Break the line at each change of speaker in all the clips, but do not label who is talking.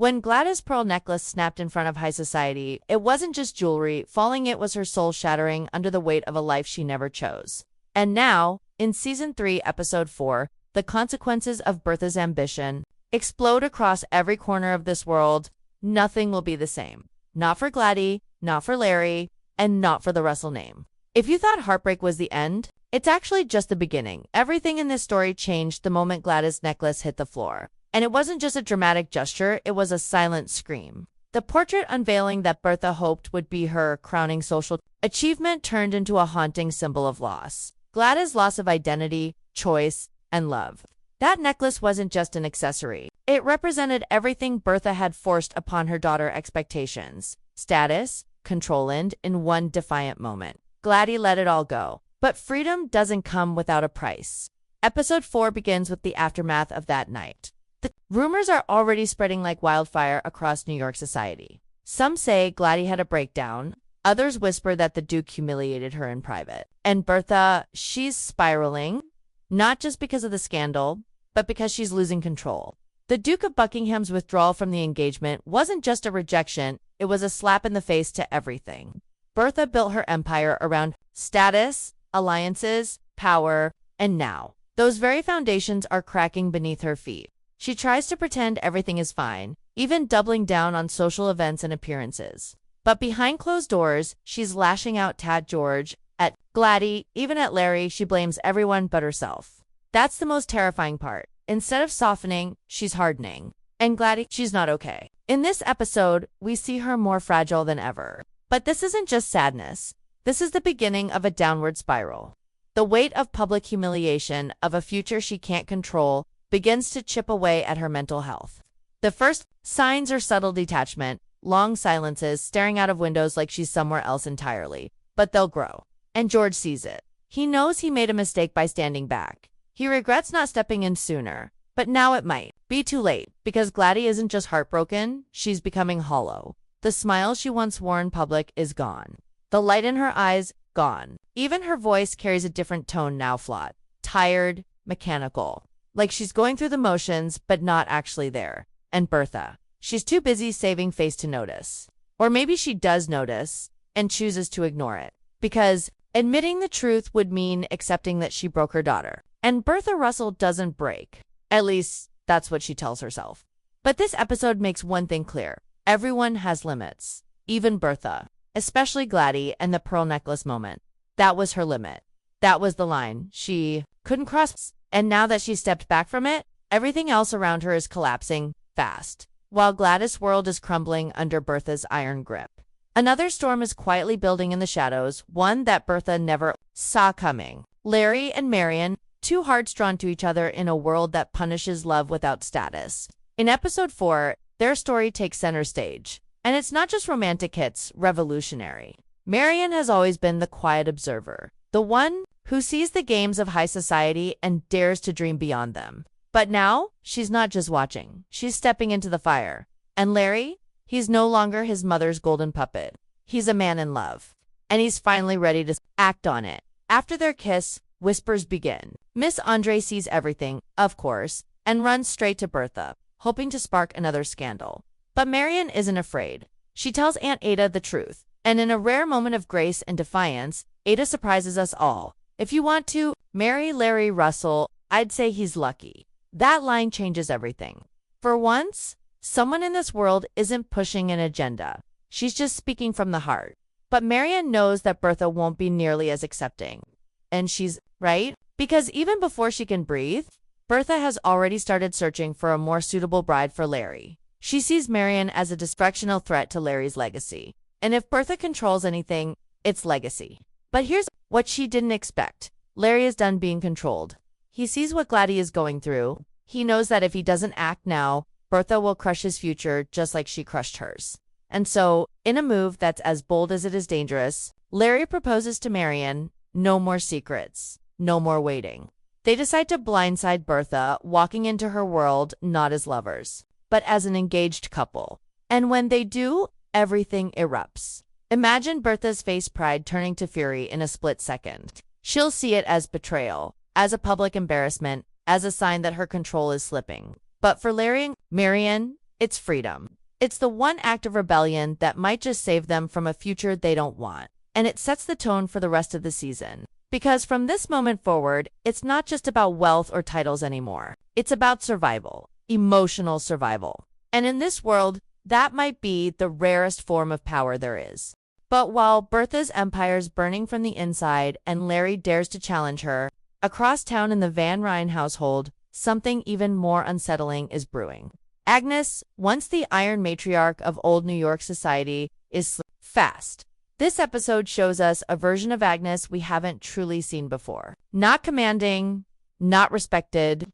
When Gladys' pearl necklace snapped in front of high society, it wasn't just jewelry falling, it was her soul shattering under the weight of a life she never chose. And now, in Season 3, Episode 4, the consequences of Bertha's ambition explode across every corner of this world. Nothing will be the same. Not for Glady, not for Larry, and not for the Russell name. If you thought Heartbreak was the end, it's actually just the beginning. Everything in this story changed the moment Gladys' necklace hit the floor. And it wasn't just a dramatic gesture, it was a silent scream. The portrait unveiling that Bertha hoped would be her crowning social achievement turned into a haunting symbol of loss. Gladys' loss of identity, choice, and love. That necklace wasn't just an accessory. It represented everything Bertha had forced upon her daughter: expectations, status, control, and in one defiant moment, Glady let it all go. But freedom doesn't come without a price. Episode 4 begins with the aftermath of that night. The rumors are already spreading like wildfire across New York society. Some say Glady had a breakdown. Others whisper that the Duke humiliated her in private. And Bertha, she's spiraling, not just because of the scandal, but because she's losing control. The Duke of Buckingham's withdrawal from the engagement wasn't just a rejection, it was a slap in the face to everything. Bertha built her empire around status, alliances, power, and now those very foundations are cracking beneath her feet. She tries to pretend everything is fine, even doubling down on social events and appearances. But behind closed doors, she's lashing out at George, at Glady, even at Larry. She blames everyone but herself. That's the most terrifying part. Instead of softening, she's hardening. And Glady, she's not okay. In this episode, we see her more fragile than ever. But this isn't just sadness. This is the beginning of a downward spiral. The weight of public humiliation, of a future she can't control, begins to chip away at her mental health. The first signs are subtle detachment, long silences, staring out of windows like she's somewhere else entirely. But they'll grow. And George sees it. He knows he made a mistake by standing back. He regrets not stepping in sooner. But now it might be too late, because Glady isn't just heartbroken, she's becoming hollow. The smile she once wore in public is gone. The light in her eyes, gone. Even her voice carries a different tone now, flat, tired, mechanical. Like she's going through the motions, but not actually there. And Bertha, she's too busy saving face to notice. Or maybe she does notice, and chooses to ignore it. Because admitting the truth would mean accepting that she broke her daughter. And Bertha Russell doesn't break. At least, that's what she tells herself. But this episode makes one thing clear. Everyone has limits. Even Bertha. Especially Glady and the pearl necklace moment. That was her limit. That was the line she couldn't cross. And now that she stepped back from it, everything else around her is collapsing fast, while Gladys' world is crumbling under Bertha's iron grip. Another storm is quietly building in the shadows, one that Bertha never saw coming. Larry and Marian, two hearts drawn to each other in a world that punishes love without status. In Episode 4, their story takes center stage. And it's not just romantic, it's revolutionary. Marian has always been the quiet observer, the one who sees the games of high society and dares to dream beyond them. But now, she's not just watching, she's stepping into the fire. And Larry, he's no longer his mother's golden puppet. He's a man in love. And he's finally ready to act on it. After their kiss, whispers begin. Miss Andre sees everything, of course, and runs straight to Bertha, hoping to spark another scandal. But Marian isn't afraid. She tells Aunt Ada the truth. And in a rare moment of grace and defiance, Ada surprises us all. If you want to marry Larry Russell, I'd say he's lucky. That line changes everything. For once, someone in this world isn't pushing an agenda. She's just speaking from the heart. But Marian knows that Bertha won't be nearly as accepting. And she's right, because even before she can breathe, Bertha has already started searching for a more suitable bride for Larry. She sees Marian as a destructional threat to Larry's legacy. And if Bertha controls anything, it's legacy. But here's what she didn't expect. Larry is done being controlled. He sees what Glady is going through. He knows that if he doesn't act now, Bertha will crush his future just like she crushed hers. And so, in a move that's as bold as it is dangerous, Larry proposes to Marian, no more secrets, no more waiting. They decide to blindside Bertha, walking into her world not as lovers, but as an engaged couple. And when they do, everything erupts. Imagine Bertha's face pride turning to fury in a split second. She'll see it as betrayal, as a public embarrassment, as a sign that her control is slipping. But for Larry and Marian, It's freedom. It's the one act of rebellion that might just save them from a future they don't want. And it sets the tone for the rest of the season. Because from this moment forward, it's not just about wealth or titles anymore. It's about survival, emotional survival. And in this world, that might be the rarest form of power there is. But while Bertha's empire's burning from the inside and Larry dares to challenge her, across town in the Van Ryn household, something even more unsettling is brewing. Agnes, once the iron matriarch of old New York society, is fast. This episode shows us a version of Agnes we haven't truly seen before. Not commanding, not respected,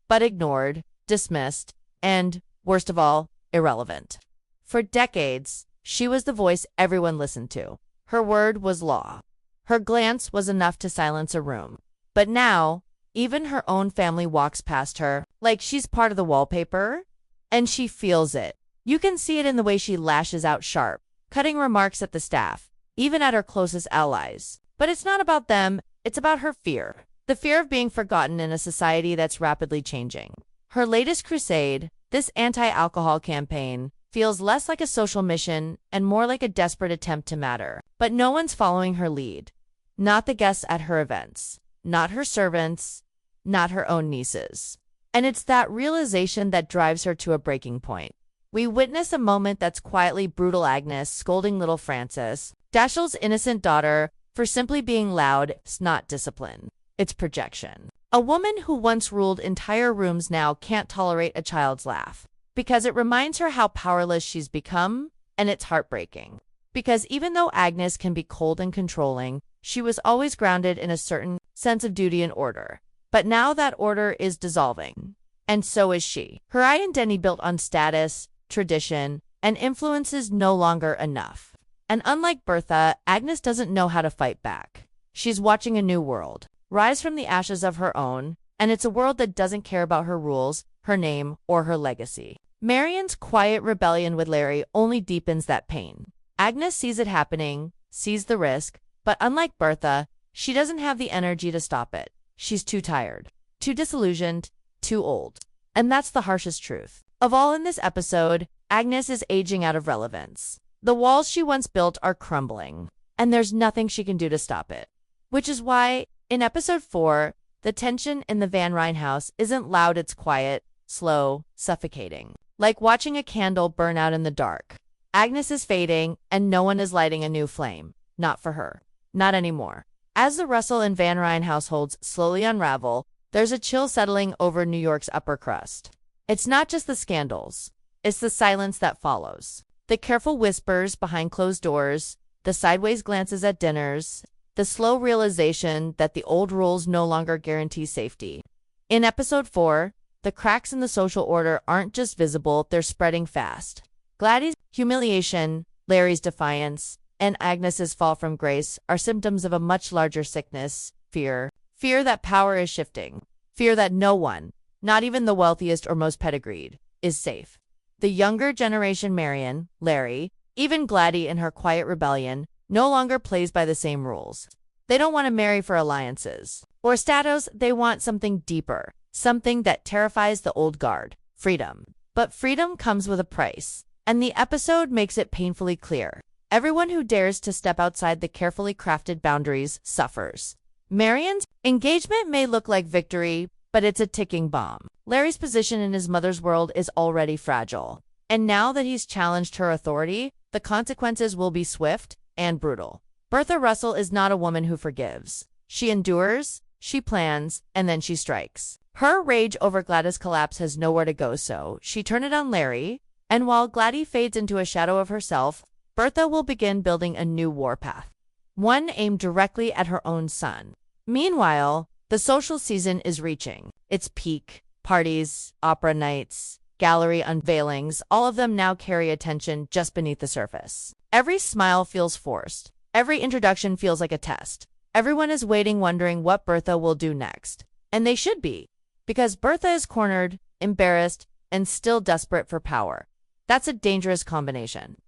but ignored, dismissed, and, worst of all, irrelevant. For decades, she was the voice everyone listened to. Her word was law. Her glance was enough to silence a room. But now, even her own family walks past her, like she's part of the wallpaper, and she feels it. You can see it in the way she lashes out sharp, cutting remarks at the staff, even at her closest allies. But it's not about them, it's about her fear. The fear of being forgotten in a society that's rapidly changing. Her latest crusade, this anti-alcohol campaign, feels less like a social mission and more like a desperate attempt to matter. But no one's following her lead. Not the guests at her events, not her servants, not her own nieces. And it's that realization that drives her to a breaking point. We witness a moment that's quietly brutal Agnes scolding little Frances, Dashiell's innocent daughter, for simply being loud. It's not discipline, it's projection. A woman who once ruled entire rooms now can't tolerate a child's laugh, because it reminds her how powerless she's become, and it's heartbreaking. Because even though Agnes can be cold and controlling, she was always grounded in a certain sense of duty and order. But now that order is dissolving, and so is she. Her identity built on status, tradition, and influence is no longer enough. And unlike Bertha, Agnes doesn't know how to fight back. She's watching a new world rise from the ashes of her own, and it's a world that doesn't care about her rules, her name, or her legacy. Marian's quiet rebellion with Larry only deepens that pain. Agnes sees it happening, sees the risk, but unlike Bertha, she doesn't have the energy to stop it. She's too tired, too disillusioned, too old. And that's the harshest truth. Of all in this episode, Agnes is aging out of relevance. The walls she once built are crumbling, and there's nothing she can do to stop it. Which is why, in episode 4, the tension in the Van Ryn house isn't loud, it's quiet, slow, suffocating. Like watching a candle burn out in the dark. Agnes is fading, and no one is lighting a new flame. Not for her. Not anymore. As the Russell and Van Ryn households slowly unravel, there's a chill settling over New York's upper crust. It's not just the scandals. It's the silence that follows. The careful whispers behind closed doors, the sideways glances at dinners, the slow realization that the old rules no longer guarantee safety. In episode 4, the cracks in the social order aren't just visible, they're spreading fast. Glady's humiliation, Larry's defiance, and Agnes's fall from grace are symptoms of a much larger sickness, fear. Fear that power is shifting. Fear that no one, not even the wealthiest or most pedigreed, is safe. The younger generation Marian, Larry, even Glady in her quiet rebellion, no longer plays by the same rules. They don't want to marry for alliances or status, they want something deeper, something that terrifies the old guard, freedom. But freedom comes with a price, and the episode makes it painfully clear. Everyone who dares to step outside the carefully crafted boundaries suffers. Marian's engagement may look like victory, but it's a ticking bomb. Larry's position in his mother's world is already fragile. And now that he's challenged her authority, the consequences will be swift and brutal. Bertha Russell is not a woman who forgives. She endures, she plans, and then she strikes. Her rage over Glady's collapse has nowhere to go, so she turned it on Larry, and while Glady fades into a shadow of herself, Bertha will begin building a new warpath. One aimed directly at her own son. Meanwhile, the social season is reaching its peak. Parties, opera nights, gallery unveilings, all of them now carry attention just beneath the surface. Every smile feels forced. Every introduction feels like a test. Everyone is waiting, wondering what Bertha will do next. And they should be, because Bertha is cornered, embarrassed, and still desperate for power. That's a dangerous combination.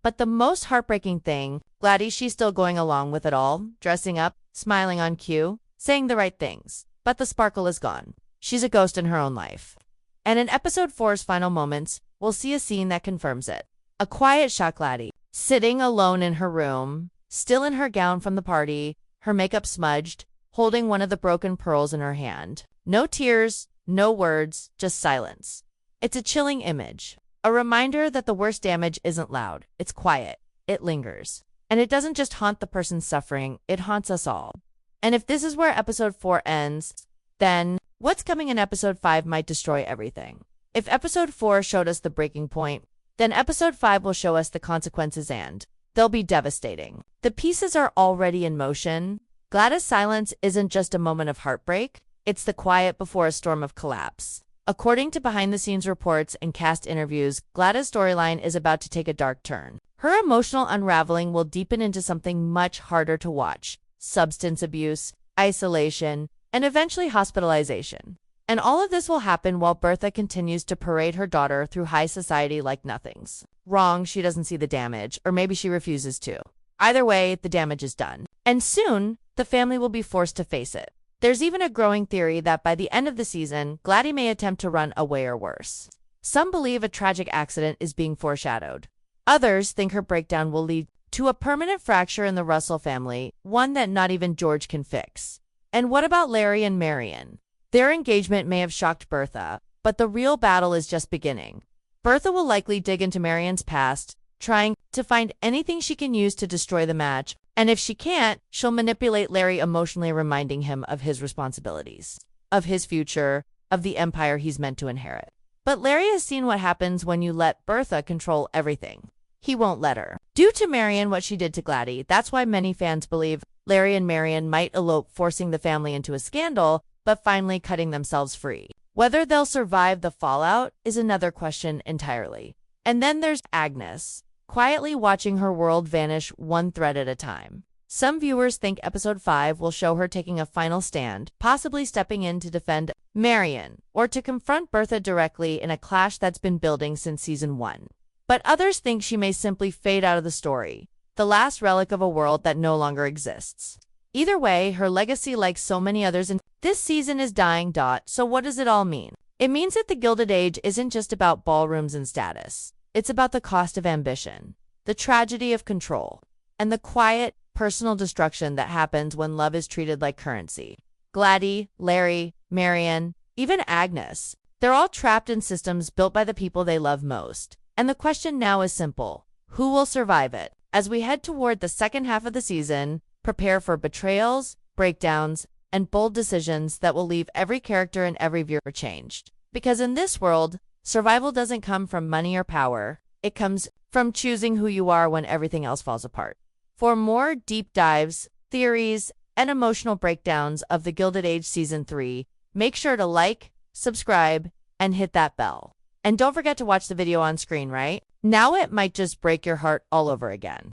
But the most heartbreaking thing, Glady, she's still going along with it all, dressing up, smiling on cue, saying the right things. But the sparkle is gone. She's a ghost in her own life. And in episode 4's final moments, we'll see a scene that confirms it. A quiet shot Glady, sitting alone in her room, still in her gown from the party, her makeup smudged, holding one of the broken pearls in her hand. No tears, no words, just silence. It's a chilling image. A reminder that the worst damage isn't loud, it's quiet, it lingers. And it doesn't just haunt the person suffering, it haunts us all. And if this is where episode 4 ends, then what's coming in episode 5 might destroy everything. If episode 4 showed us the breaking point, then episode 5 will show us the consequences and they'll be devastating. The pieces are already in motion. Gladys' silence isn't just a moment of heartbreak, it's the quiet before a storm of collapse. According to behind-the-scenes reports and cast interviews, Gladys' storyline is about to take a dark turn. Her emotional unraveling will deepen into something much harder to watch: substance abuse, isolation, and eventually hospitalization. And all of this will happen while Bertha continues to parade her daughter through high society like nothing's wrong. She doesn't see the damage, or maybe she refuses to. Either way, the damage is done. And soon, the family will be forced to face it. There's even a growing theory that by the end of the season, Glady may attempt to run away or worse. Some believe a tragic accident is being foreshadowed. Others think her breakdown will lead to a permanent fracture in the Russell family, one that not even George can fix. And what about Larry and Marian? Their engagement may have shocked Bertha, but the real battle is just beginning. Bertha will likely dig into Marian's past, trying to find anything she can use to destroy the match, and if she can't, she'll manipulate Larry, emotionally reminding him of his responsibilities, of his future, of the empire he's meant to inherit. But Larry has seen what happens when you let Bertha control everything. He won't let her. Due to Marian what she did to Glady, that's why many fans believe Larry and Marian might elope, forcing the family into a scandal, but finally cutting themselves free. Whether they'll survive the fallout is another question entirely. And then there's Agnes, quietly watching her world vanish one thread at a time. Some viewers think episode 5 will show her taking a final stand, possibly stepping in to defend Marian, or to confront Bertha directly in a clash that's been building since season 1. But others think she may simply fade out of the story, the last relic of a world that no longer exists. Either way, her legacy, like so many others in this season, is dying. So what does it all mean? It means that the Gilded Age isn't just about ballrooms and status. It's about the cost of ambition, the tragedy of control, and the quiet, personal destruction that happens when love is treated like currency. Glady, Larry, Marian, even Agnes, they're all trapped in systems built by the people they love most. And the question now is simple: who will survive it? As we head toward the second half of the season, prepare for betrayals, breakdowns, and bold decisions that will leave every character and every viewer changed. Because in this world, survival doesn't come from money or power. It comes from choosing who you are when everything else falls apart. For more deep dives, theories, and emotional breakdowns of the Gilded Age Season 3, make sure to like, subscribe, and hit that bell. And don't forget to watch the video on screen right now. It might just break your heart all over again.